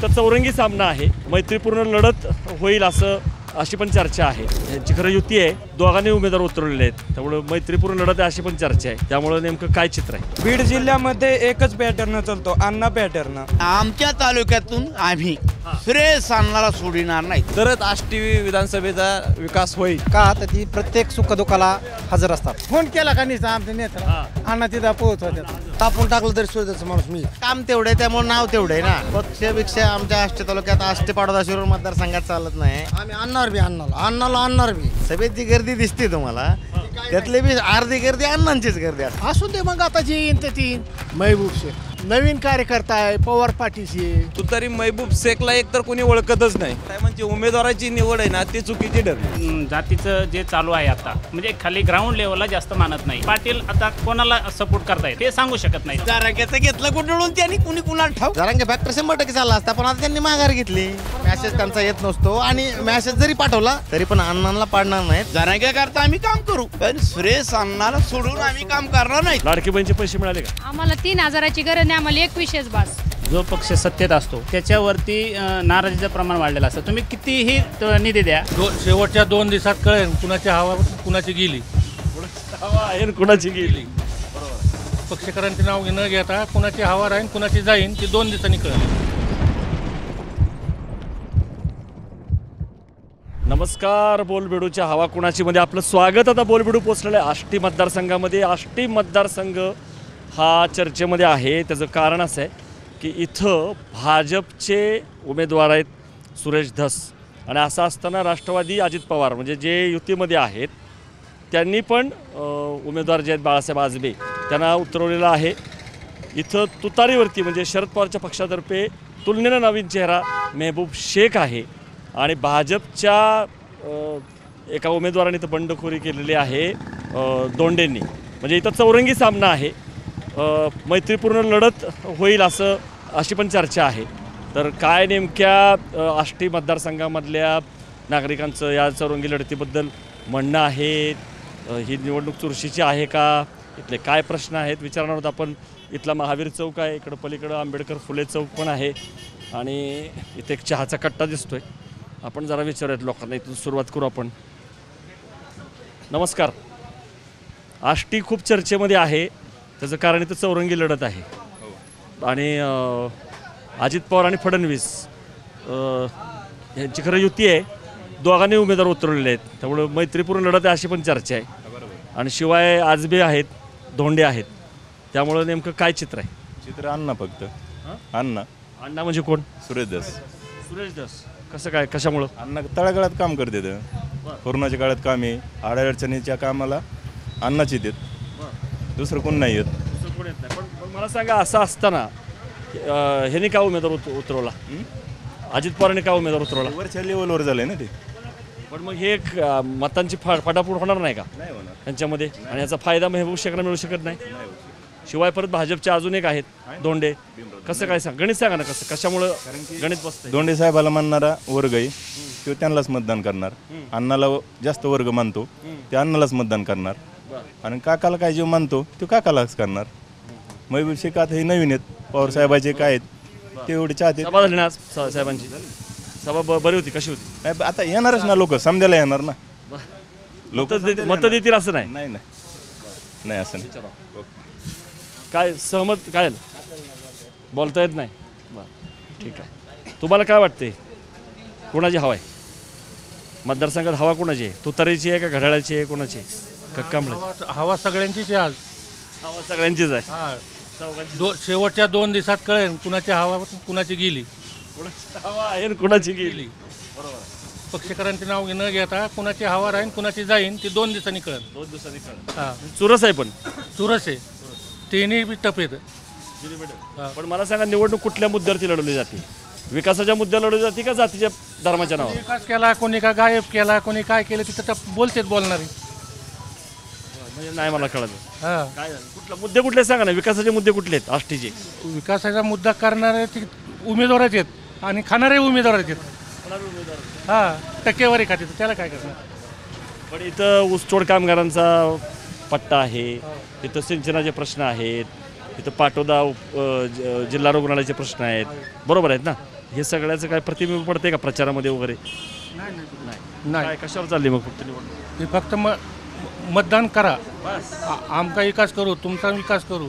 इथं चौरंगी सामना आहे, मैत्रीपूर्ण लढत होईल अशी पण चर्चा आहे। यांची खरं युती आहे, दोघांनी उमेदवार उतरवलेले आहेत, त्यामुळे मैत्रीपूर्ण लढत आहे अशी पण चर्चा आहे। त्यामुळे नेमकं काय चित्र आहे? बीड जिल्ह्यामध्ये एकच पॅटर्न चालतो, अण्णा पॅटर्न। आमच्या तालुक्यातून आम्ही सुरेश अण्णाला सोडणार नाही, तरच आष्टी विधानसभेचा विकास होईल। का तर ती प्रत्येक सुखदुःखाला हजर असतात। फोन केला का नाही आमच्या नेत्याला, अण्णा तिथं पोहोचवतात। तापून टाकलं तरी सोडायचं माणूस मी। काम तेवढे त्यामुळे नाव तेवढे ना। पक्षपेक्षा आमच्या आष्टी तालुक्यात आष्टी पाडोदा शिरूर मतदारसंघात चालत नाही। आम्ही आणणार बी अण्णाला आणणार बी। सभेत जी गर्दी दिसते तुम्हाला, त्यातले बी अर्धी गर्दी अण्णांचीच गर्दी असते। असू दे मग, आता जी येईन ती महबूब शेख नवीन कार्यकर्ता आहे, पवार पाठीशी। तू तरी महबूब शेखला एक तर कोणी ओळखतच नाही। काय म्हणजे उमेदवाराची निवड आहे ना, ती चुकीची ठरली। जातीचं जे चालू आहे आता, म्हणजे खाली ग्राउंड लेवलला जास्त मानत नाही। पाटील आता कोणाला सपोर्ट करतायत ते सांगू शकत नाही। जरांग्याचं घेतलं कुठून त्यांनी, कुणी कुणाला ठाऊ। जरांगे फॅक्टर 100% झाला असता, पण आता त्यांनी माघार घेतली। मॅसेज त्यांचा येत नसतो, आणि मॅसेज जरी पाठवला तरी पण अण्णांना पाडणार नाही। जरांगे करता आम्ही काम करू, पण सुरेश अण्णाला सोडून आम्ही काम करणार नाही। लाडकी बहिणीचे पैसे मिळाले का? आम्हाला 3000ची गरज नाही, आम्हाला 21 बास। जो पक्ष सत्तेत असतो त्याच्यावरती नाराजीचं प्रमाण वाढलेलं असतं। तुम्ही कितीही निधी द्या, शेवटच्या 2 दिवसात कळेल कुणाची हवा कुणाची गेली। हवा आहे कुणाची गेली, पक्षकारांचे नाव न घेता कुणाची हवा राहील कुणाची जाईन ती 2 दिवसांनी कळेल। नमस्कार, बोलबेडूच्या हवा कुणाची मध्ये आपलं स्वागत। आता बोलबेडू पोचलेलं आहे आष्टी मतदारसंघामध्ये। आष्टी मतदारसंघ हा चर्चेमध्ये आहे, त्याचं कारण असं आहे की इथं भाजपचे उमेदवार आहेत सुरेश धस, आणि असं असताना राष्ट्रवादी अजित पवार म्हणजे जे युतीमध्ये आहेत त्यांनी पण उमेदवार जे आहेत बाळासाहेब आजबे त्यांना उतरवलेलं आहे। इथं तुतारीवरती म्हणजे शरद पवारच्या पक्षातर्फे तुलनेनं नवीन चेहरा महबूब शेख आहे, आणि भाजपच्या एका उमेदवाराने इथं बंडखोरी केलेली आहे दोंडेंनी। म्हणजे इथं चौरंगी सामना आहे, मैत्रीपूर्ण लढत होईल अशी पण चर्चा आहे। तर काय नेमक्या आष्टी मतदारसंघामधल्या नागरिकांचं या चौरंगी लढतीबद्दल म्हणणं आहे? ही निवडणूक चुरशीची आहे का? इथले काय प्रश्न आहेत विचारणार आहोत आपण। इथला महावीर चौक आहे, इकडं पलीकडं आंबेडकर फुले चौक पण आहे, आणि इथे एक चहाचा कट्टा दिसतोय। आपण जरा विचारूयात लोकांना, इथून सुरुवात करू आपण। नमस्कार, आष्टी खूप चर्चेमध्ये आहे, त्याचं कारण इथं चौरंगी लढत आहे, आणि अजित पवार आणि फडणवीस यांची खरं युती आहे, दोघांनी उमेदवार उतरवलेले आहेत, त्यामुळे मैत्रीपूर्ण लढत आहे अशी पण चर्चा आहे। आणि शिवाय आजबे आहेत, धोंडे आहेत, त्यामुळे नेमकं काय चित्र आहे? चित्र अण्णा, फक्त अण्णा म्हणजे कोण? सुरेश धस। सुरेश धस कसं काय, कशामुळं? अण्णा तळागाळात काम करते, कोरोनाच्या काळात काम आहे, अडचणीच्या कामाला अण्णाच येतात, दुसरं कोण नाही येत। कोण येत नाही, पण मला सांगा, असं असताना ह्यांनी का उमेदवार उतरवला? अजित पवारांनी का उमेदवार उतरवला? वरच्या लेवलवर झालंय ना ते। पण मग हे एक मतांची फाटाफूट होणार नाही का त्यांच्यामध्ये, आणि याचा फायदा महबूब शेखला मिळू शकत नाही? शिवाय परत भाजपचे अजून एक आहेत दोंडे, कसं काय सांग, गणित सांगा ना, कसं कशामुळं गणित बसतं? दोंडे साहेबाला मानणारा वर्ग आहे तो त्यांनाच मतदान करणार, अण्णाला जास्त वर्ग मानतो ते अण्णालाच मतदान करणार, आणि काकाला काय जे मानतो तो काकालाच करणार। महबूब शेख आता हे नवीन आहेत, पवार साहेबाचे काय आहेत ते एवढे चाहते। सभा झाली ना साहेबांची? सभा बरी होती, कशी होती? नाही, आता येणारच ना लोक, समजायला येणार ना लोक। मतं देतील असं नाही? नाही असं नाही। काय सहमत, काय बोलता येत नाही? बरं, ठीक आहे। तुम्हाला काय वाटते, कोणाची हवा आहे मतदारसंघात? हवा कोणाची आहे? तुतारीची आहे का घड्याळाची आहे, कोणाची आहे? कक्कांबळे? हवा सगळ्यांचीच आहे आज। हवा सगळ्यांचीच आहे। शेवटच्या 2 दिवसात कळेल कुणाची हवा कुणाची गेली। हवा आहे कुणाची गेली, बरोबर। पक्षकारांचे नाव न घेता कुणाची हवा राहील कुणाची जाईन ती 2 दिवसांनी कळेल। 2 दिवसांनी कळेल। चुरस आहे, पण चुरस आहे, तिन्ही बी टप येतं। पण मला सांगा, निवडणूक कुठल्या मुद्द्यावरती लढवली जाते? विकासाच्या मुद्द्यावर लढवली जाते का जातीच्या धर्माच्या नावावर? विकास केला, कोणी का गायब केला, कोणी काय केलं तिथं बोलतेच बोलणारी। म्हणजे नाही मला कळलं काय कुठला मुद्दे कुठले सांगा ना, विकासाचे मुद्दे कुठले आहेत आष्टीचे? विकासाचा मुद्दा करणारे उमेदवारच आहेत, आणि खाणारे उमेदवार आहेत। टक्केवारी खाते, त्याला काय करणार? पण इथं ऊसतोड कामगारांचा पट्टा आहे, इथं सिंचनाचे प्रश्न आहेत, इथं पाटोदा जिल्हा रुग्णालयाचे प्रश्न आहेत, बरोबर आहेत ना? हे सगळ्याचं काय प्रतिबिंब पडते का प्रचारामध्ये वगैरे? नाही काय कशावर चालली मग फक्त निवडणूक? ते फक्त मतदान करा, आमचा विकास करू, तुमचा विकास करू.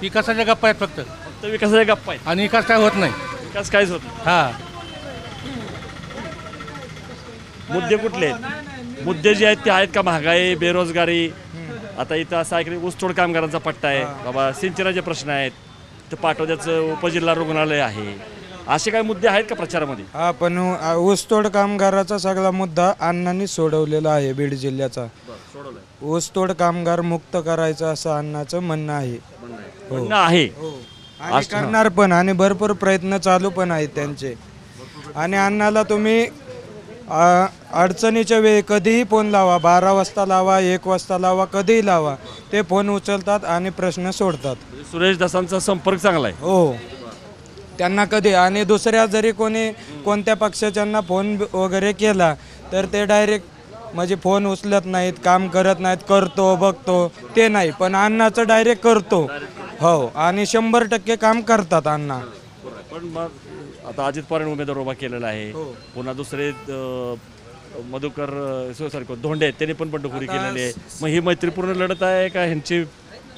विकासाच्या गप्पा आहेत फक्त, फक्त विकासाच्या गप्पा आहेत, आणि विकास काय होत नाही. विकास काहीच होत नाही. हा, मुद्दे कुठले आहेत? मुद्दे जे आहेत ते आहेत का? महागाई, बेरोजगारी, आता इथं असं ऐकलं ऊसतोड कामगारांचा पट्टा आहे बाबा, सिंचनाचे प्रश्न आहेत, तर पाटोद्याचं उपजिल्हा रुग्णालय आहे, असे काही मुद्दे आहेत का प्रचारामध्ये? हा, पण ऊसतोड कामगाराचा सगळा मुद्दा अण्णांनी सोडवलेला आहे. बीड जिल्ह्याचा ऊसतोड कामगार मुक्त करायचं असं अण्णाचं म्हणणं आहे. म्हणणं आहे आणि करणार पण, आणि भरपूर प्रयत्न चालू पण आहेत त्यांचे. आणि अण्णाला तुम्ही अडचणीच्या वेळी कधीही फोन लावा, 12 वाजता लावा, 1 वाजता लावा, कधीही लावा, ते फोन उचलतात आणि प्रश्न सोडतात. सुरेश दसांचा संपर्क चांगला आहे. हो, त्यांना कधी, आणि दुसऱ्या जरी कोणी कोणत्या पक्षाच्यांना फोन वगैरे केला तर ते डायरेक्ट म्हणजे फोन उचलत नाहीत, काम करत नाहीत, करतो बघतो ते नाही, पण अण्णाचं डायरेक्ट करतो. हो, आणि 100% काम करतात अण्णा. पण मग आता अजित पवारांनी उमेदवार उभा केलेला आहे, पुन्हा दुसरे मधुकर सॉरी धोंडे आहेत, त्यांनी पण बंडखोरी केलेली आहे. मग ही मैत्रीपूर्ण लढत आहे का ह्यांची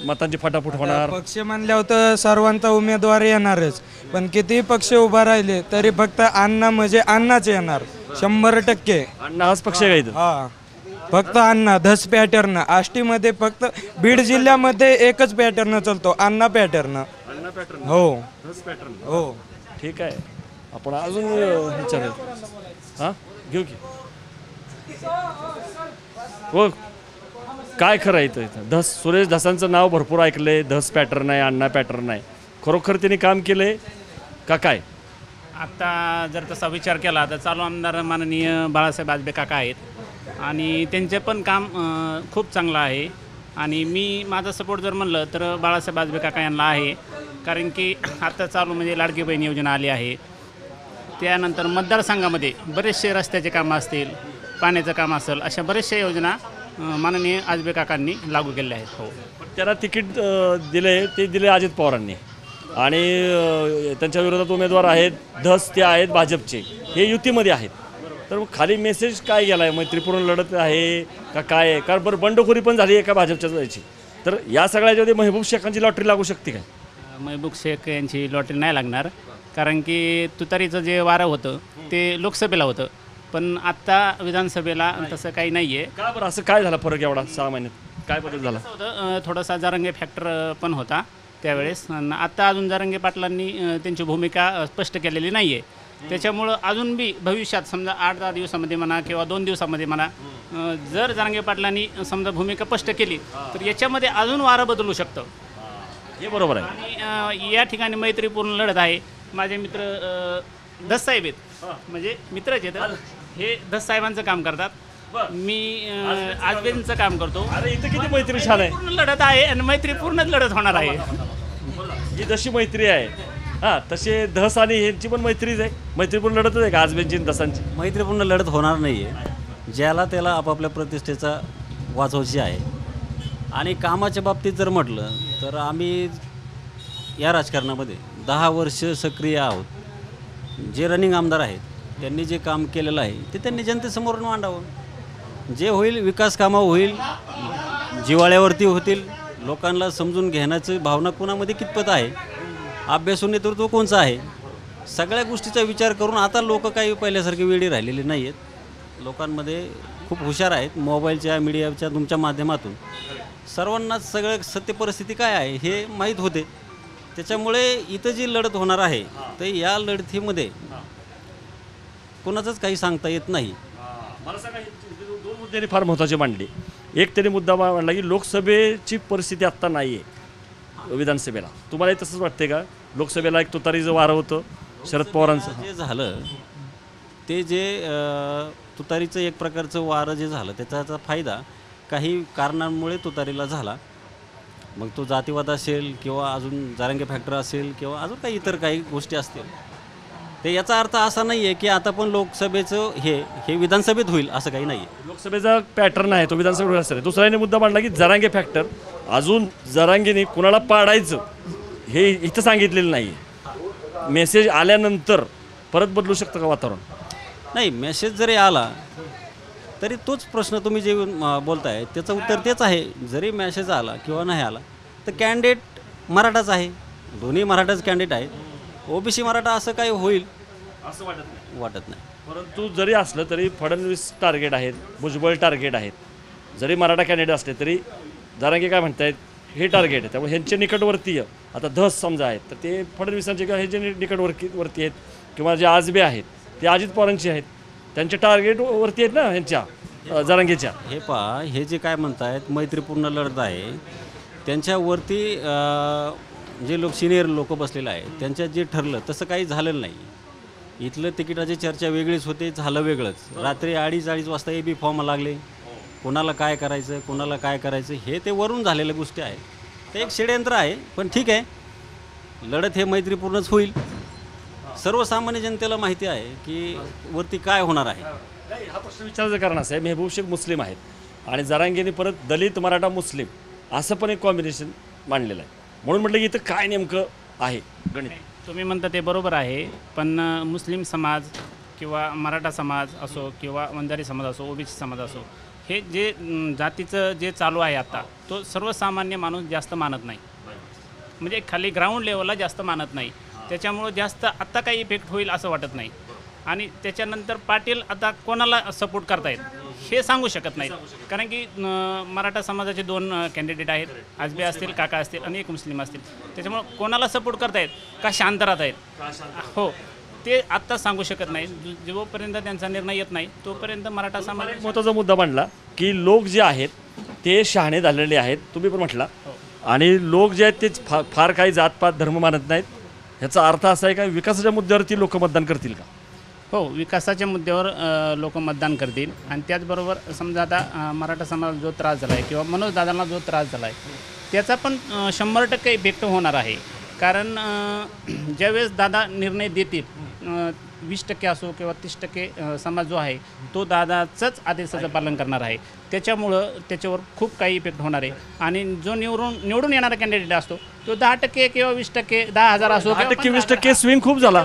मतांची फटाफट होणार? पक्ष म्हणल्यावर तर सर्वांचा उमेदवार येणारच, पण कितीही पक्ष उभा राहिले तरी फक्त अण्णा म्हणजे अण्णाच येणार 100%. अण्णा हाच पक्ष आहे का? हा, फक्त अण्णा. धस पॅटर्न आष्टीमध्ये फक्त बीड जिल्ह्यामध्ये एकच पॅटर्न चालतो, अण्णा पॅटर्न. हो हो, ठीक आहे. आपण अजून विचारू, हां घेऊ की हो, काय खरं आहे इथं? धस सुरेश धसांचं नाव भरपूर ऐकलंय. धस पॅटर्न आहे, अण्णा पॅटर्न आहे, खरोखर त्यांनी काम केलंय का काय? आता जर तसा विचार केला तर चालू आमदार माननीय बाळासाहेब आजबे काका आहेत आणि त्यांचे पण काम खूप चांगलं आहे. आणि मी माझा सपोर्ट जर म्हणलं तर बाळासाहेब आजबे काका यांना आहे, कारण की आता चालू म्हणजे लाडकी बहीण योजना आली आहे. त्यानंतर मतदारसंघामध्ये बरेचसे रस्त्याचे कामं असतील, पाण्याचं काम असेल, अशा बरेचशा योजना माननीय आजबे काकांनी लागू केल्या आहेत. हो, त्यांना तिकीट दिले, ते दिले अजित पवारांनी, आणि त्यांच्या विरोधात उमेदवार आहेत धस, ते आहेत भाजपचे, हे युतीमध्ये आहेत. तर मग खाली मेसेज काय गेला आहे? मैत्रीपूर्ण लढत आहे का काय? कारण बरं बंडखोरी पण झाली आहे का भाजपच्या जायची? तर या सगळ्याच्यामध्ये महबूब शेखांची लॉटरी लागू शकते काय? महबूब शेख यांची लॉटरी नाही लागणार, कारण की तुतारीचं जे वारं होतं ते लोकसभेला होतं, पण आत्ता विधानसभेला तसं काही नाही आहे. का बरं असं काय झालं फरक एवढा 6 महिन्यात? काय बदल झाला? होतं थोडासा जारंगे फॅक्टर पण होता त्यावेळेस. आत्ता अजून जारंगे पाटलांनी त्यांची भूमिका स्पष्ट केलेली नाही आहे. त्याच्यामुळं अजून बी भविष्यात समजा 8-10 दिवसामध्ये म्हणा किंवा 2 दिवसामध्ये म्हणा, जर जारंगे पाटलांनी समजा भूमिका स्पष्ट केली तर याच्यामध्ये अजून वारं बदलू शकतं. हे बरोबर आहे. आणि या ठिकाणी मैत्रीपूर्ण लढत आहे. माझे मित्र धस साहेब आहेत, म्हणजे मित्रच आहेत, हे धस साहेबांचं काम करतात, मी आजबेंचं काम करतो. अरे इथं किती मैत्री छान आहे. पूर्ण लढत आहे आणि मैत्रीपूर्णच लढत होणार आहे. ही जशी मैत्री आहे, हां, तसे धस आणि ह्यांची पण मैत्रीच आहे. मैत्रीपूर्ण लढतच आहे का आजबेंची धसांची? मैत्रीपूर्ण लढत होणार नाही आहे. ज्याला त्याला आपापल्या प्रतिष्ठेचा वाचवायची आहे. आणि कामाच्या बाबतीत जर म्हटलं तर आम्ही या राजकारणामध्ये 10 वर्ष सक्रिय आहोत. जे रनिंग आमदार आहेत त्यांनी जे काम केलेलं आहे ते त्यांनी जनतेसमोर मांडावं. जे होईल विकास कामं होईल, जिव्हाळ्यावरती होतील, लोकांना समजून घेण्याची भावना कोणामध्ये कितपत आहे, अभ्यासू नेतृत्व कोणचं आहे, सगळ्या गोष्टीचा विचार करून आता लोक काही पहिल्यासारखी वेळी राहिलेली नाही आहेत. लोकांमध्ये खूप हुशार आहेत. मोबाईलच्या मीडियाच्या तुमच्या माध्यमातून सर्वांनाच सगळं सत्य परिस्थिती काय आहे हे माहीत होते. त्याच्यामुळे इथं जी लढत होणार आहे तर या लढतीमध्ये कोणाचंच काही सांगता येत नाही. मला सांगा, 2 मुद्दे फार महत्त्वाचे मांडले. एक त्यांनी मुद्दा मांडला की लोकसभेची परिस्थिती आत्ता नाही आहे विधानसभेला. तुम्हाला तसंच वाटते का? लोकसभेला एक तुतारीचं वारं होतं शरद पवारांचं, जे झालं ते जे तुतारीचं एक प्रकारचं वारं जे झालं त्याचा फायदा काही कारणांमुळे तुतारीला झाला. मग तो जातीवाद असेल किंवा अजून जारंगे फॅक्टर असेल किंवा अजून काही इतर काही गोष्टी असतील. ते याचा अर्थ असा नाही आहे की आता पण लोकसभेचं हे विधानसभेत होईल असं काही नाही आहे. लोकसभेचा पॅटर्न आहे तो विधानसभेत असेल. दुसऱ्याने मुद्दा मांडला की जरांगे फॅक्टर, अजून जरांगेने कुणाला पाडायचं हे इथं सांगितलेलं नाही आहे. मेसेज आल्यानंतर परत बदलू शकतं का वातावरण? नाही, मेसेज जरी आला तरी तोच प्रश्न तुम्ही जे बोलताय त्याचं उत्तर तेच आहे. जरी मेसेज आला किंवा नाही आला तर कॅन्डिडेट मराठाच आहे, दोन्ही मराठाच कॅन्डिडेट आहेत. ओबीसी मराठा असं काही होईल असं वाटत नाही. परंतु जरी असलं तरी फडणवीस टार्गेट आहेत, भुजबळ टार्गेट आहेत. जरी मराठा कॅन्डिडेट असले तरी जरांगे काय म्हणतायत हे टार्गेट आहे. त्यामुळे ह्यांचे निकटवर्तीय आता धस समजा आहेत तर ते फडणवीसांचे किंवा हे जे निकटवर्ती आहेत किंवा जे आजबे आहेत ते अजित पवारांचे आहेत, त्यांचे टार्गेट वरती आहेत ना ह्यांच्या जरांगेच्या. हे पहा, हे जे काय म्हणतायत मैत्रीपूर्ण लढत आहे त्यांच्यावरती जे सिनियर लोक बसलेले आहेत त्यांच्यात जे ठरलं तसं काही झालेलं नाही. इथलं तिकिटाची चर्चा वेगळीच होते, झालं वेगळंच. रात्री 2:30 वाजता AB फॉर्म लागले, कोणाला काय करायचं कोणाला काय करायचं हे ते वरून झालेल्या गोष्टी आहे. ते एक षड्यंत्र आहे. पण ठीक आहे, लढत हे मैत्रीपूर्णच होईल. सर्वसामान्य जनतेला माहिती आहे की वरती काय होणार आहे. हा प्रश्न विचारायचं कारण असं आहे, मेहबूब शेख मुस्लिम आहेत आणि जरांगेने परत दलित मराठा मुस्लिम असं पण एक कॉम्बिनेशन मांडलेलं आहे. म्हणून म्हटलं की इथं काय नेमकं आहे गणित. तुम्ही म्हणता ते बरोबर आहे, पण मुस्लिम समाज किंवा मराठा समाज असो किंवा वंजारी समाज असो, ओबीसी समाज असो, हे जे जातीचं जे चालू आहे आता तो सर्वसामान्य माणूस जास्त मानत नाही. म्हणजे खाली ग्राउंड लेवलला जास्त मानत नाही. त्याच्यामुळं जास्त आत्ता काही इफेक्ट होईल असं वाटत नाही. आणि त्याच्यानंतर पाटील आता कोणाला सपोर्ट करतायत हे सांगू शकत नाहीत. कारण की मराठा समाजाचे 2 कॅन्डिडेट आहेत, आजबे असतील, काका असतील आणि एक मुस्लिम असतील. त्याच्यामुळं कोणाला सपोर्ट करतायत का शांत राहत आहेत हो ते आत्ता सांगू शकत नाही. जोपर्यंत त्यांचा निर्णय येत नाही तोपर्यंत मराठा समाज. महत्त्वाचा मुद्दा मांडला की लोक जे आहेत ते शहाणे झालेले आहेत, तुम्ही पण म्हटला. आणि लोक जे आहेत ते फार काही जातपात धर्म मानत नाहीत. ह्याचा अर्थ असा आहे का विकासाच्या मुद्द्यावरती लोक मतदान करतील का? हो, विकासाच्या मुद्द्यावर लोक मतदान करतील. आणि त्याचबरोबर समजा आता मराठा समाजाला जो त्रास झाला आहे किंवा मनोज दादांना जो त्रास झाला आहे त्याचा पण 100% इफेक्ट होणार आहे. कारण ज्यावेळेस दादा निर्णय देतील 20% असो किंवा 30% समाज जो आहे तो दादाचंच आदेशाचं पालन करणार आहे. त्याच्यामुळं त्याच्यावर खूप काही इफेक्ट होणार आहे. आणि जो निवडून येणारा कॅन्डिडेट असतो तो 10% किंवा 20%, 10,000 असो, 10% 20% स्विंग खूप झाला.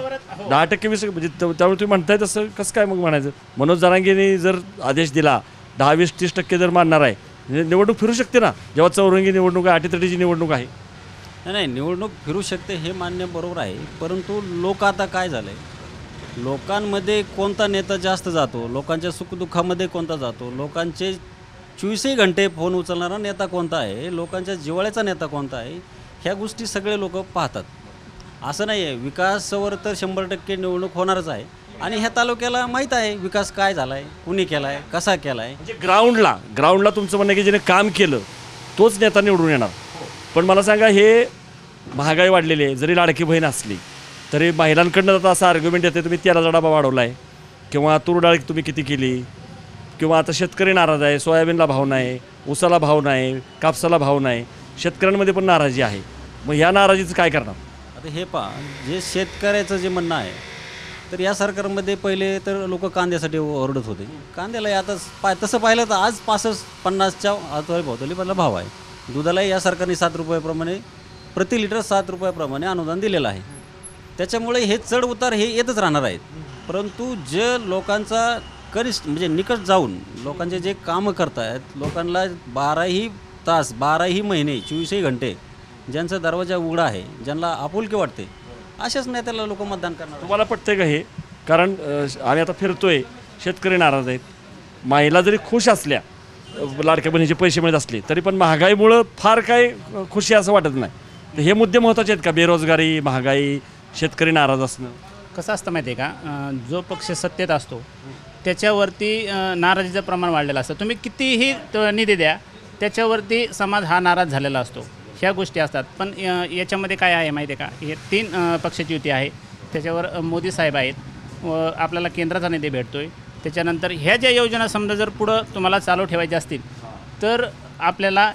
10% 20% म्हणजे त्यामुळे तुम्ही म्हणताय तसं कसं काय मग म्हणायचं? मनोज जरांगेने जर आदेश दिला 10, 20, 30% जर मानणार आहे निवडणूक फिरू शकते ना. जेव्हा चौरंगी निवडणूक आहे, अटीतटीची निवडणूक आहे. नाही, निवडणूक फिरू शकते हे मान्य बरोबर आहे. परंतु लोक आता काय झालं आहे, लोकांमध्ये कोणता नेता जास्त जातो, लोकांच्या सुखदुःखामध्ये कोणता जातो, लोकांचे 24 घंटे फोन उचलणारा नेता कोणता आहे, लोकांच्या जिव्हाळ्याचा नेता कोणता आहे, ह्या गोष्टी सगळे लोक पाहतात. असं नाही आहे, विकासावर तर 100% निवडणूक होणारच आहे. आणि ह्या तालुक्याला माहीत आहे विकास काय झाला आहे, कुणी केला आहे, कसा केला आहे. म्हणजे ग्राउंडला तुमचं म्हणणं की ज्याने काम केलं तोच नेता निवडून येणार. पण मला सांगा, हे महागाई वाढलेली आहे, जरी लाडकी बहीण असली तरी महिलांकडनं आता असं आर्ग्युमेंट येते तुम्ही तेलाचा डबा वाढवला आहे किंवा तूर डाळ तुम्ही किती केली, किंवा आता शेतकरी नाराज आहे, सोयाबीनला भाव नाही, ऊसाला भाव नाही, कापसाला भाव नाही, शेतकऱ्यांमध्ये पण नाराजी आहे. मग ह्या नाराजीचं काय करणार? आता हे पहा, जे शेतकऱ्याचं जे म्हणणं आहे तर या सरकारमध्ये पहिले तर लोक कांद्यासाठी ओरडत होते. कांद्याला आता तसं पाहिलं तर आज 50च्या भोवताली भाव आहे. दुधालाही या सरकारने 7 रुपयाप्रमाणे प्रति लिटर 7 रुपयाप्रमाणे अनुदान दिलेलं आहे. त्याच्यामुळे हे चढ उतार हे येतच राहणार आहेत. परंतु जे लोकांचा कनिष्ठ म्हणजे निकट जाऊन लोकांचे जे कामं करतायत, लोकांना 12ही तास 12ही महिने 24ही घंटे ज्यांचा दरवाजा उघडा आहे, ज्यांना आपुलकी वाटते, अशाच नेत्याला लोक मतदान करणार. तुम्हाला पटतंय का हे? कारण आम्ही आता फिरतोय, शेतकरी नाराज आहेत, महिला जरी खुश असल्या, लाडक्या बहिणीचे पैसे मिळत असले तरी पण महागाईमुळं फार काय खुशी असं वाटत नाही. तर हे मुद्दे महत्त्वाचे आहेत का? बेरोजगारी, महागाई, शेतकरी नाराज असणं. कसं असतं माहिती आहे का, जो पक्ष सत्तेत असतो त्याच्यावरती नाराजीचं प्रमाण वाढलेलं असतं. तुम्ही कितीही निधी द्या त्याच्यावरती समाज हा नाराज झालेला असतो. ह्या गोष्टी असतात. पण याच्यामध्ये काय आहे माहिती आहे का, हे 3 पक्षाची युती आहे. त्याच्यावर मोदी साहेब आहेत व आपल्याला केंद्राचा निधी भेटतो आहे. त्याच्यानंतर ह्या ज्या योजना समजा जर पुढं तुम्हाला चालू ठेवायच्या असतील तर आपल्याला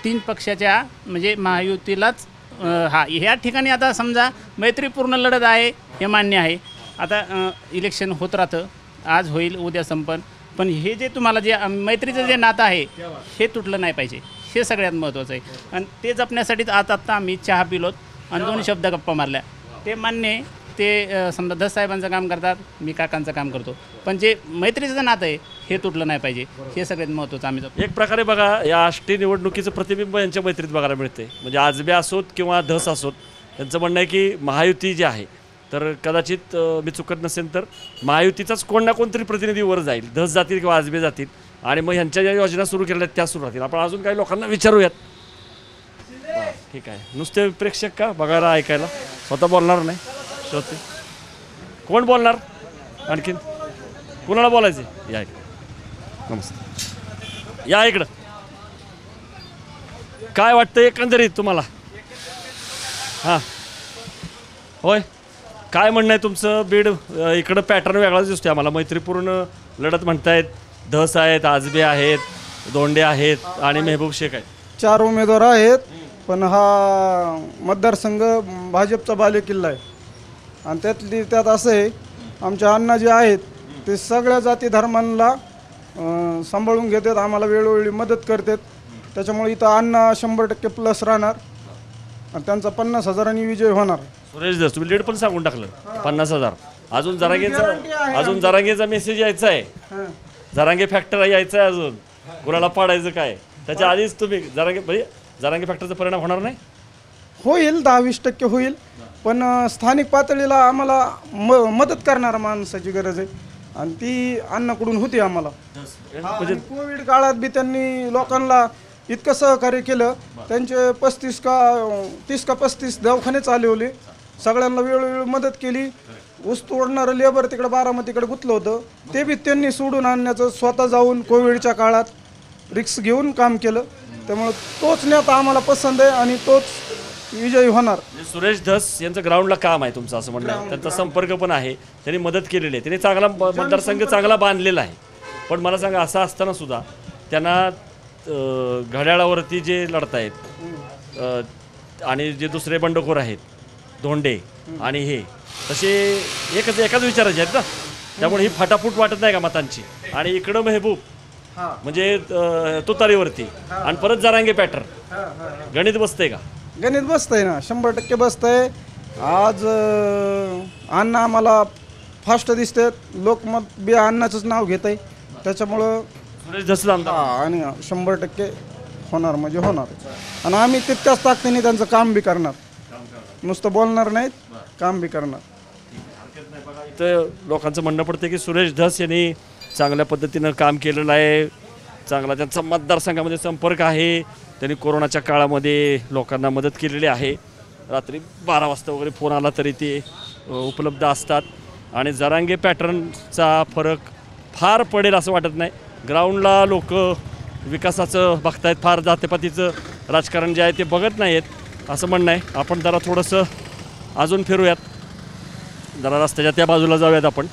3 पक्षाच्या म्हणजे महायुतीलाच ह्या ठिकाणी आता समजा मैत्रीपूर्ण लढत आहे हे मान्य आहे. आता इलेक्शन होत राहतं, आज होईल उद्या संपन्न, पण हे जे तुम्हाला जे मैत्रीचं जे नातं आहे हे तुटलं नाही पाहिजे, हे सगळ्यात महत्त्वाचं आहे. आणि ते जपण्यासाठीच आत्ता आम्ही चहा पिलोत आणि 2 शब्द गप्पा मारल्या. ते मान्य आहे, ते समजा धस साहेबांचं काम करतात, मी काकांचं काम करतो, पण जे मैत्रीचं नातं आहे हे तुटलं नाही पाहिजे, हे सगळ्यात महत्त्वाचं आम्ही जपतो. एक प्रकारे बघा या आष्टी निवडणुकीचं प्रतिबिंब यांच्या मैत्रीत बघायला मिळते. म्हणजे आजबे असोत किंवा धस असोत, त्यांचं म्हणणं आहे की महायुती जी आहे तर कदाचित मी चुकत नसेल तर महायुतीचाच कोण ना कोणतरी प्रतिनिधी वर जाईल, धस जातील किंवा आजबे जातील आणि मग ह्यांच्या ज्या योजना सुरू केल्या आहेत त्या सुरू राहतील. आपण अजून काही लोकांना विचारूयात. ठीक आहे, नुसते प्रेक्षक का बघायला ऐकायला, स्वतः बोलणार नाही श्रोते? कोण बोलणार आणखीन? कुणाला बोलायचे? या इकडं. नमस्ते, या इकडं. काय वाटतं एकंदरीत तुम्हाला? हां होय, काय म्हणणं आहे तुमचं? बीड इकडं पॅटर्न वेगळाच दिसतोय आम्हाला. मैत्रीपूर्ण लढत म्हणतायत, धस आहेत, आजबे आहेत, धोंडे आहेत आणि मेहबूब शेख आहेत. 4 उमेदवार आहेत, पण हा मतदारसंघ भाजपचा बालेकिल्ला आहे. आणि त्यात असं आहे, आमच्या अण्णा जे आहेत ते सगळ्या जाती धर्मांना सांभाळून घेतात, आम्हाला वेळोवेळी मदत करतात. त्याच्यामुळे इथं अण्णा 100% प्लस राहणार आणि त्यांचा 50,000 विजय होणार. सुरेश धस, तुम्ही लीड पण सांगून टाकलं 50,000. अजून जरांगेचा मेसेज यायचा आहे, जरांगे फॅक्टर यायचा आहे, अजून कुणाला पाडायचं काय त्याच्या आधीच तुम्ही जरांगे फॅक्टरचा परिणाम होणार नाही? होईल, 10-20% होईल, पण स्थानिक पातळीला आम्हाला मदत करणारा माणसाची गरज आहे आणि ती अण्णाकडून होती आम्हाला. म्हणजे कोविड काळात बी त्यांनी लोकांना इतकं सहकार्य केलं. त्यांचे 30 का 35 दवाखाने चालवले, सगळ्यांना वेळोवेळी मदत केली. ऊस तोडणारं लेबर तिकडं बारामतीकडे गुंतलं होतं, ते बी त्यांनी सोडून आणण्याचं, स्वतः जाऊन कोविडच्या काळात रिक्स घेऊन काम केलं. त्यामुळे तोच नेता आम्हाला पसंत आहे आणि तोच विजयी होणार. सुरेश धस यांचं ग्राउंडला काम आहे तुमचं असं म्हणणं आहे, त्यांचा संपर्क पण आहे, त्यांनी मदत केलेली आहे, त्यांनी चांगला मतदारसंघ चांगला बांधलेला आहे. पण मला सांगा, असं असताना सुद्धा त्यांना घड्याळावरती जे लढतायत आणि जे दुसरे बंडखोर आहेत धोंडे आणि हे तसे एकाच विचारायचे आहेत ना, त्यामुळे ही फाटाफूट वाटत नाही का मतांची? आणि इकडं मेहबूब म्हणजे तुतारीवरती आणि परत जरांगे पॅटर्न, गणित बसतंय का? गणित बसतंय ना, 100% बसतंय. आज अण्णा आम्हाला फास्ट दिसते, लोकमत बी अण्णाचंच नाव घेत आहे, त्याच्यामुळं सुरेश धस आणि 100% होणार म्हणजे होणार. आणि आम्ही तितक्याच ताकदीने त्यांचं काम बी करणार, नुसतं बोलणार नाहीत, काम बी करणार. इथं लोकांचं म्हणणं पडतं की सुरेश धस यांनी चांगल्या पद्धतीनं काम केलेलं आहे, चांगला त्यांचा मतदारसंघामध्ये संपर्क आहे, त्यांनी कोरोनाच्या काळामध्ये लोकांना मदत केलेली आहे. रात्री 12 वाजता वगैरे फोन आला तरी ते उपलब्ध असतात. आणि जरांगे पॅटर्नचा फरक फार पडेल असं वाटत नाही. ग्राउंडला लोक विकासाचं बघतायत, फार जातीपातीचं राजकारण जे आहे ते बघत नाही आहेत असं म्हणणं आहे. आपण जरा थोडंसं अजून फिरूयात, जरा रस्त्याच्या त्या बाजूला जाऊयात आपण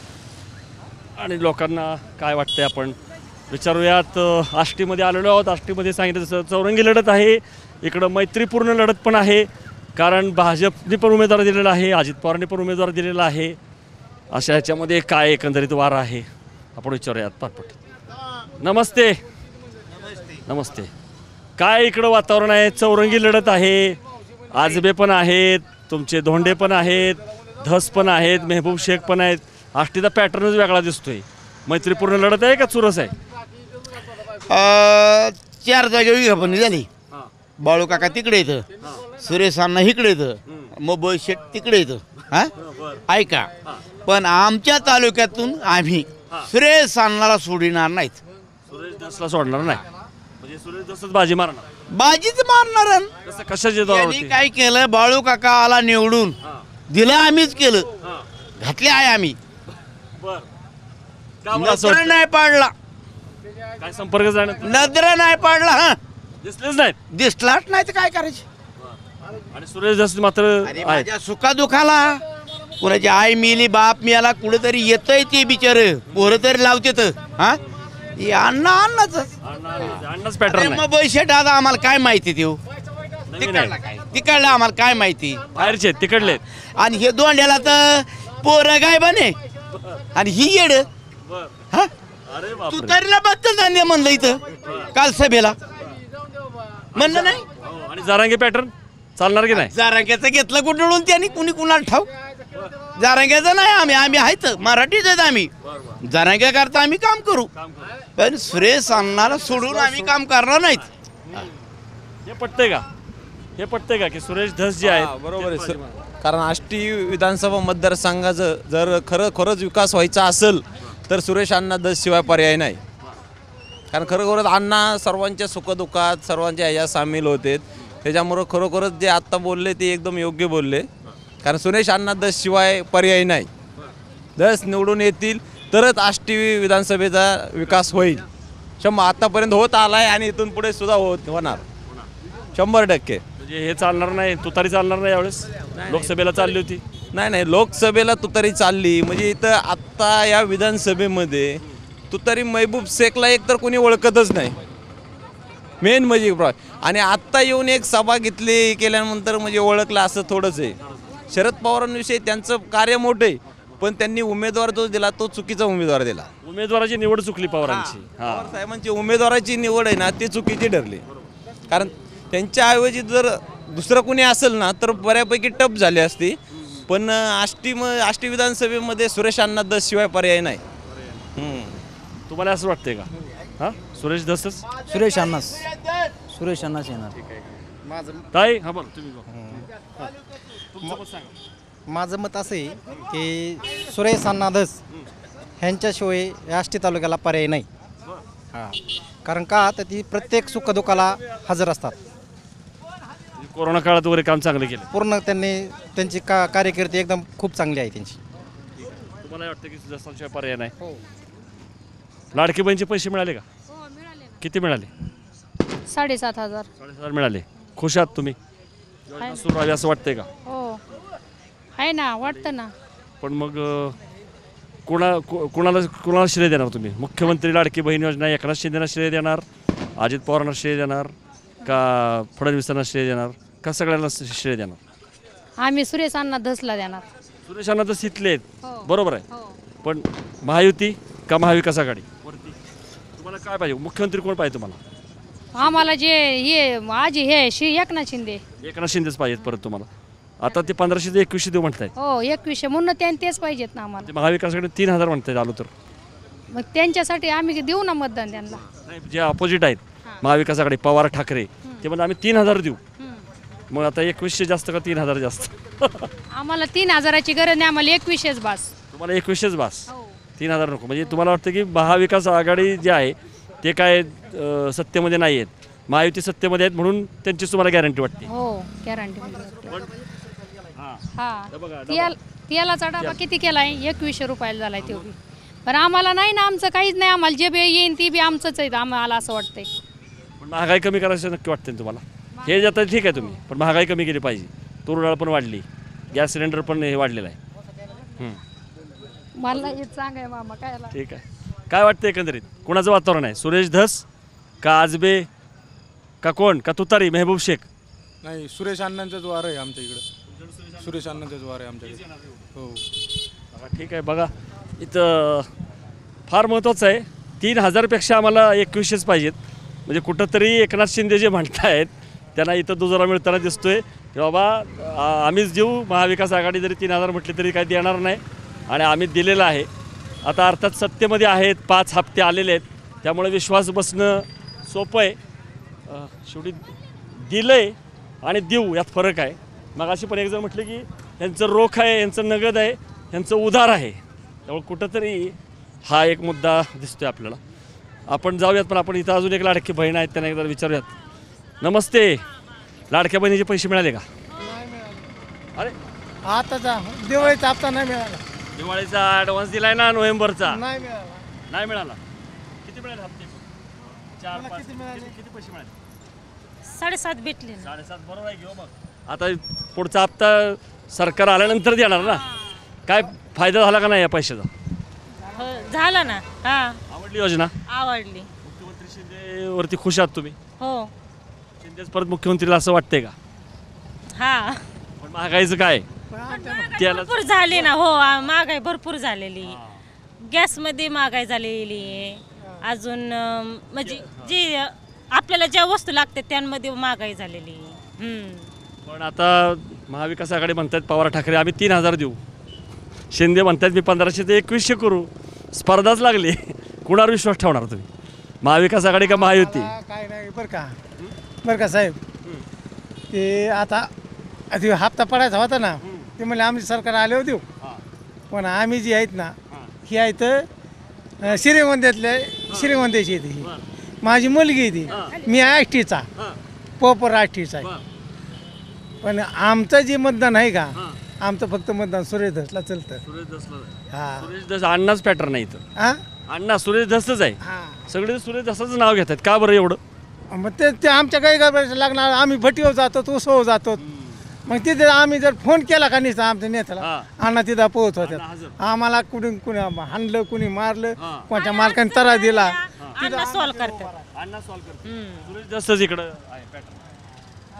आणि लोकांना काय वाटतंय आपण विचारूयात. आष्टीमध्ये आलेलो आहोत. आष्टीमध्ये सांगितलं तसं चौरंगी लढत आहे, इकडं मैत्रीपूर्ण लढत पण आहे, कारण भाजपने पण उमेदवार दिलेला आहे, अजित पवारने पण उमेदवार दिलेला आहे. अशा ह्याच्यामध्ये काय एकंदरीत वार आहे आपण विचारूयात पाठपट. नमस्ते. नमस्ते. काय इकडं वातावरण आहे? चौरंगी लढत आहे, आजबे पण आहेत, तुमचे धोंडे पण आहेत, धस पण आहेत, मेहबूब शेख पण आहेत. आष्टीचा पॅटर्नच वेगळा दिसतोय. मैत्रीपूर्ण लढत आहे का चुरस आहे? 4 जागेवर विभागणी झाली. बाळू काका तिकडे येतं, सुरेश अण्णा इकडे येतं, मोबाईल शेट तिकडे येतं. हा ऐका, पण आमच्या तालुक्यातून आम्ही सुरेश अण्णाला सोडणार नाहीत. सुरेश धसला सोडणार नाही म्हणजे सुरेश धसच बाजी मारणार? बाजीच मारणार. कशाचे काय केलं? बाळू काका आला निवडून, दिलं आम्हीच केलं, घातले आहे आम्ही, नजर नाही पाडला. काय संपर्क नजर नाही पाडला. हा दिसलेच नाहीत, दिसलाच नाही तर काय करायचं. आणि सुरेश धस मात्र माझ्या सुखादुखाला, कुणाची आई मिली, बाप मिळाला, कुठेतरी येतंय ते बिचार, पोरं तरी लावतेत. हा अण्णाच पॅटर्न मग बैशेट आता आम्हाला काय माहिती देऊ? तिकडला आम्हाला काय माहिती? बाहेरचे तिकडले. आणि हे दोंड्याला तर पोरं गाय बने आणि ही येड. हा तू तरीला बद्दल धान्य म्हणलं इथं काल सभेला म्हणलं नाही. आणि जरांगे पॅटर्न चालणार की नाही? जरांग्याचं घेतलं कुठून त्यांनी, कुणी कुणाला ठाऊ. जरांग्याचं नाही, आम्ही आहेत मराठीच आहेत आम्ही. जरांग्या करता आम्ही काम करू, पण सुरेश अण्णाला सोडून आम्ही काम करणार नाहीत. हे पटतंय का? हे पटतंय का की सुरेश धस जे आहेत बरोबर आहे सर. कारण आष्टी विधानसभा मतदारसंघाचं जर खरंच विकास व्हायचा असेल तर सुरेश अण्णा धस शिवाय पर्याय नाही. कारण खरोखरच अण्णा सर्वांच्या सुखदुःखात सर्वांच्या ह्याच्यात सामील होते. त्याच्यामुळं खरोखरच जे आत्ता बोलले ते एकदम योग्य बोलले. कारण सुरेश अण्णा धस शिवाय पर्याय नाही. धस निवडून येतील तरच आष्टी विधानसभेचा विकास होईल. आतापर्यंत होत आलाय आणि इथून पुढे सुद्धा होणार 100%. म्हणजे हे चालणार नाही, तुतारी चालणार नाही यावेळेस? लोकसभेला चालली होती. नाही लोकसभेला तुतारी चालली म्हणजे इथं आत्ता या विधानसभेमध्ये तुतारी महबूब शेखला एक तर कोणी ओळखतच नाही मेन म्हणजे. आणि आत्ता येऊन एक सभा घेतली केल्यानंतर म्हणजे ओळखलं असं थोडंच आहे. शरद पवारांविषयी त्यांचं कार्य मोठं आहे, पण त्यांनी उमेदवार जो दिला तो चुकीचा उमेदवार दिला. उमेदवाराची निवड चुकली पवारांची. पवार साहेबांची उमेदवाराची निवड आहे ना ती चुकीची ठरली. कारण त्यांच्याऐवजी जर दुसरं कोणी असेल ना तर बऱ्यापैकी टप झाली असती. पण आष्टी विधानसभेमध्ये सुरेश अण्णा धस शिवाय पर्याय नाही. तुम्हाला असं वाटतंय का? हां, सुरेश धसच? सुरेश अण्णाच येणार. ताई हा बरं तुम्ही बघा. तुमचं मत सांगा. माझं मत असं आहे की सुरेश अण्णा धस ह्यांच्याशिवाय या आष्टी तालुक्याला पर्याय नाही. हां, कारण का तर ती प्रत्येक सुखदुःखाला हजर असतात. कोरोना काळात वगैरे काम चांगलं केलं. पूर्ण त्यांची कार्यकिर्दी एकदम खूप चांगली आहे त्यांची. तुम्हाला वाटतं की धसाशिवाय पर्याय नाही? लाडकी बहिणीचे पैसे मिळाले का? किती मिळाले? 7,500. 7,500 मिळाले. खुश आहात तुम्ही? सुरू राहावी असं वाटतंय का? हो आहे ना, वाटतं ना. पण मग कोणाला श्रेय देणार तुम्ही? मुख्यमंत्री लाडकी बहीण योजना एकनाथ शिंदेना श्रेय देणार, अजित पवारांना श्रेय देणार का फडणवीसांना श्रेय देणार का सगळ्यांना श्रेय देणार? आम्ही सुरेश अण्णा धसला देणार. सुरेश अण्णा तर इथले आहेत, बरोबर आहे. पण महायुती का महाविकास आघाडी? तुम्हाला काय पाहिजे? मुख्यमंत्री कोण पाहिजे तुम्हाला? आम्हाला जे एकनाथ शिंदे. एकनाथ शिंदेच पाहिजेत परत तुम्हाला. आता ते 1500 ते 2100 देऊ म्हणतायत. हो 2100 म्हणून तेच पाहिजेत ना आम्हाला. महाविकास आघाडी 3000 म्हणतायत आलो तर. मग त्यांच्यासाठी आम्ही देऊ ना मतदान त्यांना. नाही, जे अपोजिट आहेत महाविकास आघाडी पवार ठाकरे ते म्हणजे आम्ही 3000 देऊ. मग आता 2100 जास्त का 3000 जास्त? आम्हाला 3000ची गरज नाही, आम्हाला 2100च बास. तुम्हाला 2100च बास, 3000 नको. म्हणजे तुम्हाला वाटतं की महाविकास आघाडी जे आहे ते काय सत्तेमध्ये नाही आहेत, महायुती सत्तेमध्ये आहेत म्हणून त्यांचीच तुम्हाला गॅरंटी वाटते? हो गॅरंटी. हां, तेलाचा डबा किती केलाय? 2100 रुपयाला झालाय तो बी. पण आम्हाला नाही ना, आमचं काहीच नाही. आम्हाला जे बी येईन ती बी आमचंच आहे. आम्हाला असं वाटतंय. पण महागाई कमी करायचं नक्की वाटतं ना तुम्हाला? हे जातं ठीक आहे तुम्ही, पण महागाई कमी केली पाहिजे. तूर डाळ पण वाढली, गॅस सिलेंडर पण हे वाढलेलं आहे. मला हे सांगाय मामा काय. ठीक आहे. काय वाटतं एकंदरीत कोणाचं वातावरण आहे? सुरेश धस का आजबे का कोण का तुतारी महबूब शेख? नाही, सुरेश अण्णांचाच वार आहे आमच्या इकडं. सुरेश अण्णांचाच वार आहे आमच्याकडे. हो ठीक आहे. बघा इथं फार महत्त्वाचं आहे. 3000पेक्षा आम्हाला 2100च पाहिजेत. म्हणजे कुठंतरी एकनाथ शिंदे जे म्हणतायत त्यांना इथं दुजोरा मिळताना दिसतोय की बाबा आम्हीच देऊ. महाविकास आघाडी जरी 3000 म्हटली तरी काही देणार नाही आणि आम्ही दिलेलं आहे. आता अर्थात सत्तेमध्ये आहेत, 5 हप्ते आलेले आहेत, त्यामुळे विश्वास बसणं सोपं आहे. शेवटी दिलं आहे आणि देऊ यात फरक आहे. मग अशी पण एक जण म्हटलं की यांचं रोख आहे, यांचं नगद आहे, यांचं उधार आहे. त्यामुळे कुठंतरी हा एक मुद्दा दिसतोय आपल्याला. आपण जाऊयात, पण आपण इथं अजून एक लाडकी बहीण आहेत त्यांना एकदा विचारूयात. नमस्ते, लाडक्या बहिणीचे पैसे मिळाले का? अरे आताचा दिवाळीचा हप्ता नाही मिळाला. दिवाळीचा ॲडव्हान्स दिलाय ना नोव्हेंबरचा? नाही मिळाला. नाही मिळाला. किती मिळाले हप्ते? 4-5. किती पैसे मिळाले? 7.5 भेटले. 7.5 बरोबर आहे. घेऊ मग आता पुढचा हप्ता सरकार आल्यानंतर देणार ना. काय फायदा झाला का नाही या पैशाचा? झाला ना. हां, आवडली योजना? आवडली. मुख्यमंत्री शिंदेवरती खुश आहात तुम्ही? हो. शिंदेच परत मुख्यमंत्रीला असं वाटतंय का? हां. पण महागाईचं काय? भरपूर झाली ना. हो, महागाई भरपूर झालेली. गॅसमध्ये महागाई झालेली आहे. अजून म्हणजे जी आपल्याला ज्या वस्तू लागतात त्यांमध्ये महागाई झालेली. पण आता महाविकास आघाडी म्हणतात पवार ठाकरे आम्ही 3000 देऊ. शिंदे म्हणतात मी 1500 ते 2100 करू. स्पर्धाच लागली. कुणावर विश्वास ठेवणार तुम्ही? महाविकास आघाडी का महायुती? काय नाही बरं का साहेब, ते आता ते हप्ता पडायचा होता ना, ते म्हणले आमची सरकार आले होते, पण आम्ही जी आहेत ना ही आहेत श्रीगोंद्याची येते ही. माझी मुलगी आहे ती, मी आष्टीचा पोपर आष्टीचा आहे. पण आमचं जे मतदान आहे का, आमचं फक्त मतदान सुरेश धसला चलतं. हा, सुरेश धस अण्णाच पॅटर्न आहे इथं. हा अण्णा सुरेश धसच आहे. सगळे सुरेश धसच नाव घेतात. का बरं एवढं? मग ते आमच्या काही गडबडीचं लागणार. आम्ही भटीवर जातो, उसव जातो. मग तिथे आम्ही जर फोन केला का नाही आमच्या नेत्याला, अण्णा तिथं पोहत होत्या. आम्हाला कुणी हाणलं, कुणी मारलं, कोणत्या मालकाने तरा दिला. अण्णा सॉल्व करतात. अण्णा सॉल्व करतात. सुरेश धसच इकडं आहे पॅटर्न.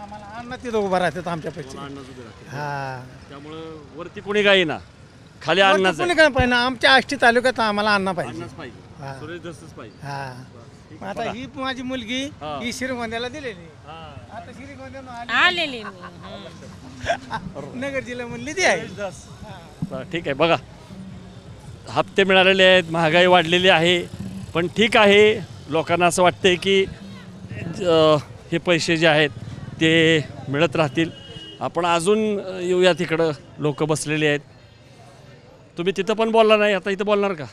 आम्हाला अण्णा तिथं उभं राहतात आमच्यापेक्षा. हा, त्यामुळं वरती कोणी काही ना, खाली अण्णाच कोणी काय पाहिजे. आमच्या आष्टी तालुक्यात आम्हाला अण्णा पाहिजे. पाहिजे. सुरेश धसच पाहिजे. हा, आता ही माझी मुलगी ही श्रीगोंद्याला दिलेली. आता श्रीगोंद्याला आलेली नगर जिल्हा म्हणली ती आहे. ठीक आहे. बघा, हप्ते मिळालेले आहेत, महागाई वाढलेली आहे, पण ठीक आहे. लोकांना असं वाटतंय की हे पैसे जे आहेत ते मिळत राहतील. आपण अजून येऊया तिकडं. लोक बसलेले आहेत. तुम्ही तिथं पण बोलला नाही, आता इथं बोलणार का?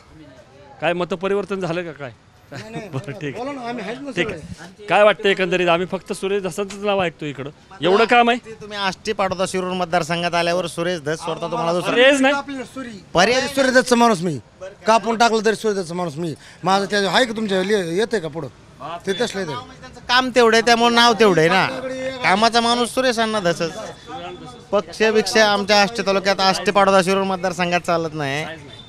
काय मतपरिवर्तन झालं का काय? बरं, ठीक आहे. ठीक आहे. काय वाटतं एकंदरीत? आम्ही फक्त सुरेश धसांचंच नाव ऐकतो इकडं. एवढं काम आहे? तुम्ही आष्टी पाडोदा शिरूर मतदारसंघात आल्यावर सुरेश धस सोडता तुम्हाला दुसरा सुरेश नाही, पर्याय सूर्य दत्तचा माणूस मी, कापून टाकलं तरी सूर्य दत्तचा माणूस मी. माझं त्या आहे का तुमच्या येते का पुढं? ते तसलं येतं. त्यांचं काम तेवढं आहे, त्यामुळे नाव तेवढं आहे ना. कामाचा माणूस सुरेश अण्णा धसच. पक्षपेक्षा आमच्या आष्टी तालुक्यात आष्टी पाडोदा शिरूर मतदारसंघात चालत नाही.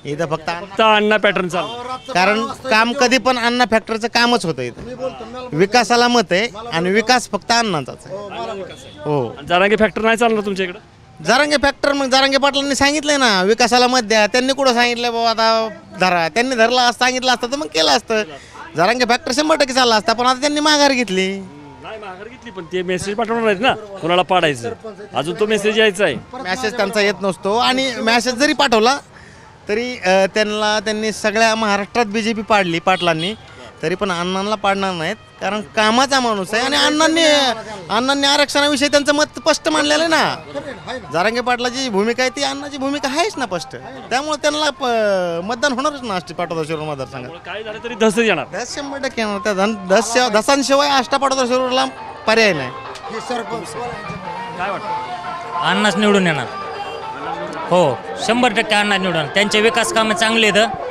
इथं फक्त अण्णा पॅटर्न चालू. कारण काम कधी पण अण्णा फॅक्टरीचं कामच होतं. इथं विकासाला मत आहे आणि विकास फक्त अण्णाचाच आहे. हो, जरांगे फॅक्टर नाही चालणार तुमच्या इकडं? जरांगे फॅक्टर मग जरांगे पाटलांनी सांगितलंय ना विकासाला मत द्या. त्यांनी कुठं सांगितलं बाबा आता धरा? त्यांनी धरला सांगितलं असतं तर मग केलं असतं. जरांगे फॅक्टर 100% चालला असता, पण आता त्यांनी माघार घेतली. नाही माघार घेतली, पण ते मेसेज पाठवणार आहेत ना कोणाला पाडायचं. अजून तो मेसेज यायचा आहे. मॅसेज त्यांचा येत नसतो, आणि मॅसेज जरी पाठवला तरी त्यांनी सगळ्या महाराष्ट्रात BJP पाडली पाटलांनी, तरी पण अण्णांना पाडणार नाहीत. कारण कामाचा माणूस आहे, आणि अण्णांनी आरक्षणाविषयी त्यांचं मत स्पष्ट मांडलेलं आहे ना. जरांगे पाटलाची जी भूमिका आहे ती अण्णाची भूमिका आहेच ना स्पष्ट. त्यामुळे त्यांना मतदान होणारच ना आष्टी पाटोदा शिरूर मतदारसंघात. काय झालं तरी धस येणार. धस 100% येणार. त्या धसांशिवाय आष्टा पाटोदा शिरूरला पर्याय नाही. काय वाटतं? अण्णाच निवडून येणार. हो, 100% अण्णा निवडून. त्यांचे विकास कामं चांगले आहेत.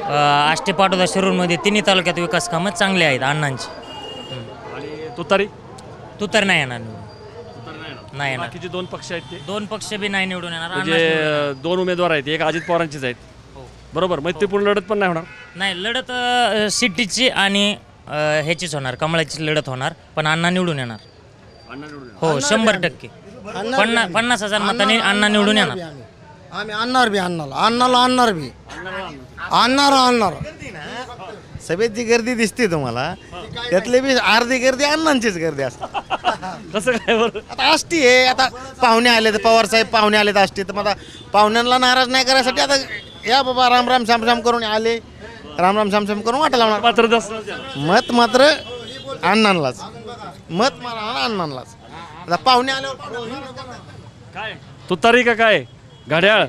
आष्टी पाटोदा शिरूरमध्ये तिन्ही तालुक्यात विकास कामं चांगली आहेत अण्णांची. आणि तुतारी नाही येणार निवडून. नाही येणार. बाकीचे 2 पक्ष आहेत ते 2 पक्ष बी नाही निवडून येणार. म्हणजे 2 उमेदवार आहेत. एक अजित पवारांचीच आहेत. बरोबर. मैत्रीपूर्ण लढत पण नाही होणार. नाही, लढत सिटीची आणि ह्याचीच होणार, कमळाची लढत होणार. पण अण्णा निवडून येणार. हो, 100%. 50,000 मतांनी अण्णा निवडून येणार. आम्ही आणणार बी आणणार बी आणणार. सभेत जी गर्दी दिसते तुम्हाला, त्यातली बी अर्धी गर्दी अण्णांचीच गर्दी असते. कसं काय बरं? आता आष्टी आहे. आता पाहुणे आले तर पवार साहेब पाहुणे आलेत आष्टी, तर मग आता पाहुण्यांना नाराज नाही करायसाठी आता या बाबा राम राम श्याम श्याम करून आले, राम राम श्याम श्याम करून वाटा लावणार. मत मात्र अण्णांनाच. मत मारा अण्णांनाच. आता पाहुणे आल्यावर काय तुतारी का काय? घड्याळ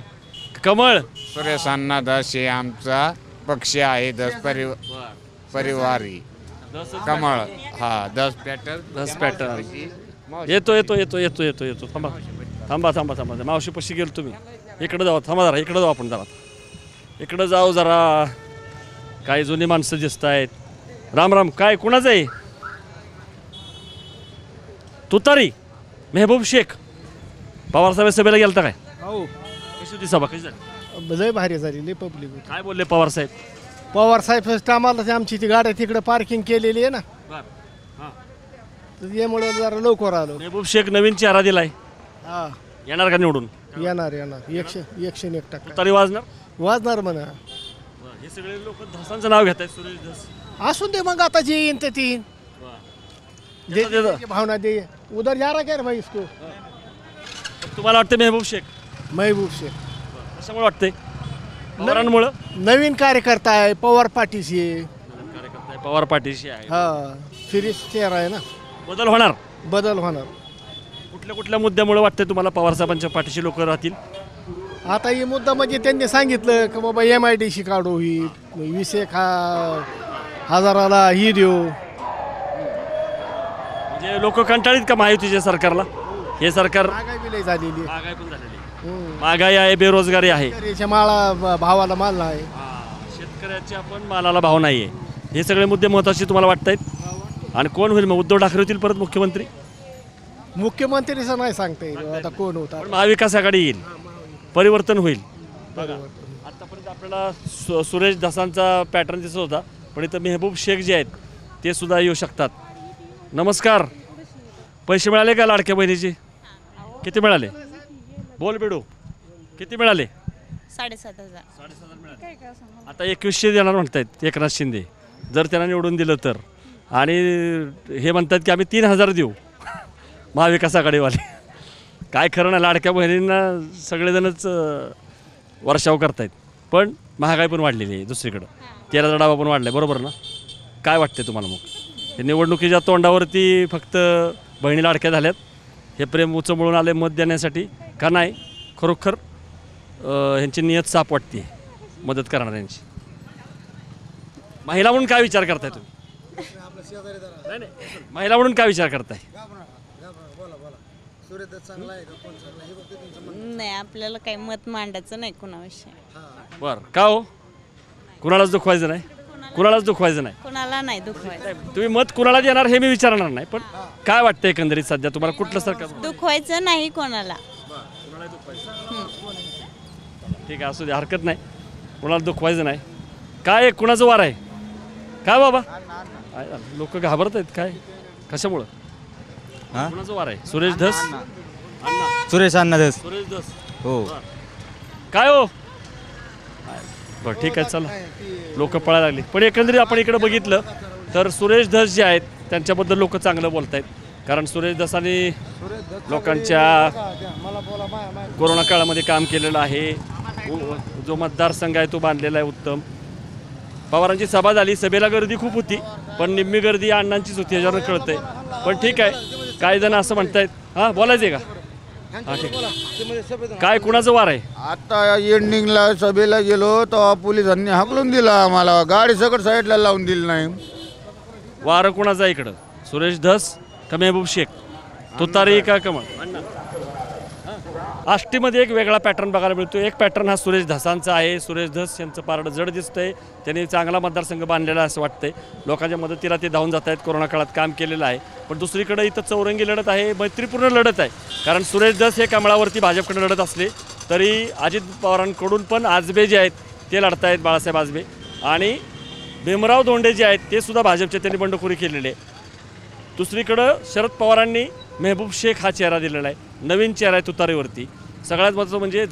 कमळ? सुरेश अण्णा धस हे आमचा पक्ष आहे. धस परिवारी कमळ. हा, धस पॅटर्न. येतो. थांबा. मावशी पशी गेलो तुम्ही. इकडे जाऊ. थांबा जरा. इकडे जाऊ आपण जरा. इकडे जाऊ जरा. काही जुनी माणसं दिसत आहेत. राम राम. काय कुणाचं आहे? तुतारी मेहबूब शेख. पवार साहेब सभेला गेलता काय? हो. कशी होती सभा? कशी झाली? लय भारी झाली. लय पब्लिक. काय बोलले पवार साहेब? आम्हाला आमची ती गाड्या तिकडे पार्किंग केलेली आहे ना, तर यामुळे जरा लवकर आलो. मेहबूब शेख नवीन चेहरा दिलाय. हा, येणार का निवडून? येणार 101% तुतारी वाजणार म्हणा. हे सगळे लोक धसांचं नाव घेत आहेत. सुरेश धस असून दे मग. आता जे येईन ते तीन भावना दे. उधर जा रहा क्या भाई इसको? तुम्हाला वाटतं मेहबूब शेख? कशामुळे वाटतंय? पवारांमुळं? नवीन कार्यकर्ता आहे, पवार पाठीशी आहे. पवार पाठीशी आहे. हा फिरिस चेहरा आहे ना. बदल होणार? बदल होणार. कुठल्या मुद्द्यामुळे वाटतंय तुम्हाला पवार साहेबांच्या पाठीशी लोक राहतील? आता ही मुद्दा म्हणजे त्यांनी सांगितलं की बाबा MIDC काढू, ही 21,000ला ही देऊ. म्हणजे लोक कंटाळीत का महायुतीच्या सरकारला? हे सरकार महागाई बी लई झालेली. महागाई पण झालेली. महागाई आहे, बेरोजगारी आहे, शेतकऱ्याच्या माळा भावाला माल नाही. शेतकऱ्याच्या पण मालाला भाव नाहीये. हे सगळे मुद्दे महत्त्वाचे तुम्हाला वाटतायत? आणि कोण होईल मग? उद्धव ठाकरे होतील परत मुख्यमंत्री? मुख्यमंत्रीचं नाही सांगता येईल आता कोण होता. महाविकास आघाडी येईल, परिवर्तन होईल. आतापर्यंत आपल्याला सुरेश धसांचा पॅटर्न दिसत होता, पण इथं मेहबूब शेख जे आहेत ते सुद्धा येऊ शकतात. नमस्कार. पैसे मिळाले का लाडक्या बहिणीचे? किती मिळाले? बोल बेडू, किती मिळाले? 7,500. आता 2100 देणार म्हणतायत एकनाथ शिंदे, जर त्यांना निवडून दिलं तर. आणि हे म्हणतात की आम्ही 3,000 देऊ महाविकास आघाडीवाले. काय खरं ना, लाडक्या बहिणींना सगळेजणच वर्षाव करतायत. पण महागाई पण वाढलेली आहे दुसरीकडं, तेलाचा डाबा पण वाढला आहे, बरोबर ना? काय वाटते तुम्हाला मग? हे निवडणुकीच्या तोंडावरती फक्त बहिणी लाडक्या झाल्यात, हे प्रेम उचंबळून आले मत देण्यासाठी का नाही? खरोखर ह्यांची नियत साफ वाटते मदत करणाऱ्यांची. महिला म्हणून काय विचार करताय तुम्ही? नाही, महिला म्हणून काय विचार करताय? नाही, आपल्याला काही मत मांडायचं नाही कुणाविषयी. बरं, का हो? कुणालाच दुखवायचं नाही? कुणालाच दुखवायचं नाही? कुणाला नाही दुखवायचं. तुम्ही मत कुणाला देणार हे मी विचारणार नाही, पण काय वाटतं एकंदरीत सध्या तुम्हाला कुठलं सरकार? दुखवायचं नाही कोणाला. ठीक आहे, असू दे, हरकत नाही. कुणाला दुखवायचं नाही. काय कुणाचं वार आहे? काय बाबा लोक घाबरत आहेत काय? कशामुळं? कुणाचं वार आहे? सुरेश धस? सुरेश अण्णा धस. सुरेश धस, हो. काय हो? बरं, ठीक आहे, चला. लोक पळायला लागली. पण एकंदरीत आपण इकडे बघितलं तर सुरेश धस जे आहेत त्यांच्याबद्दल लोक चांगलं बोलत आहेत. कारण सुरेश धसांनी लोकांच्या कोरोना काळामध्ये काम केलेलं आहे. जो मतदारसंघ आहे तो बांधलेला आहे उत्तम. पवारांची सभा झाली, सभेला गर्दी खूप होती, पण निम्मी गर्दी अण्णांचीच होती, ह्याच्यावर कळतंय. पण ठीक आहे, काही जण असं म्हणतायत. हां, बोलायचं का? हां, ठीक आहे. काय कुणाचं वार आहे? आता एंडिंगला सभेला गेलो तेव्हा पोलिसांनी हाकलून दिला आम्हाला, गाडी सगळं साईडला लावून दिली नाही. वारं कुणाचं आहे इकडं? सुरेश धस का मेहबूब शेख? तुतारी का कमळ? आष्टीमध्ये एक वेगळा पॅटर्न बघायला मिळतो. एक पॅटर्न हा सुरेश धसांचा आहे. सुरेश धस यांचं पारडं जड दिसतंय. त्यांनी चांगला मतदारसंघ बांधलेला असं वाटतंय. लोकांच्या मदतीला ते धावून जात आहेत, कोरोना काळात काम केलेलं आहे. पण दुसरीकडे इथं चौरंगी लढत आहे, मैत्रीपूर्ण लढत आहे. कारण सुरेश धस हे कमळावरती भाजपकडे लढत असले तरी अजित पवारांकडून पण आजबे जे आहेत ते लढत आहेत, बाळासाहेब आजबे. आणि भीमराव धोंडे जे आहेत ते सुद्धा भाजपचे त्यांनी बंडखोरी केलेली आहे. दुसरीकडं शरद पवारांनी मेहबूब शेख हा चेहरा दिलेला आहे, नवीन चेहरा आहे तुतारीवरती. सगळ्यात महत्त्वाचं म्हणजे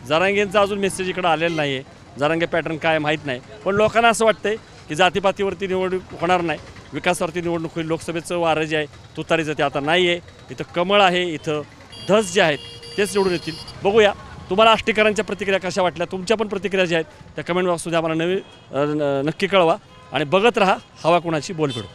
जरांगेंचा अजून मेसेज इकडं आलेला नाही आहे. जरांगे पॅटर्न काय माहीत नाही, पण लोकांना असं वाटतंय की जातीपातीवरती निवडणूक होणार नाही, विकासावरती निवडणूक होईल. लोकसभेचं वारं जे आहे तुतारीचं ते आता नाही आहे. इथं कमळ आहे, इथं धस जे आहेत तेच निवडून येतील. बघूया तुम्हाला आष्टीकरांच्या प्रतिक्रिया कशा वाटल्या. तुमच्या पण प्रतिक्रिया ज्या आहेत त्या कमेंट बॉक्समध्ये आम्हाला नक्की कळवा. आणि बघत राहा हवा कुणाची, बोल फेडू.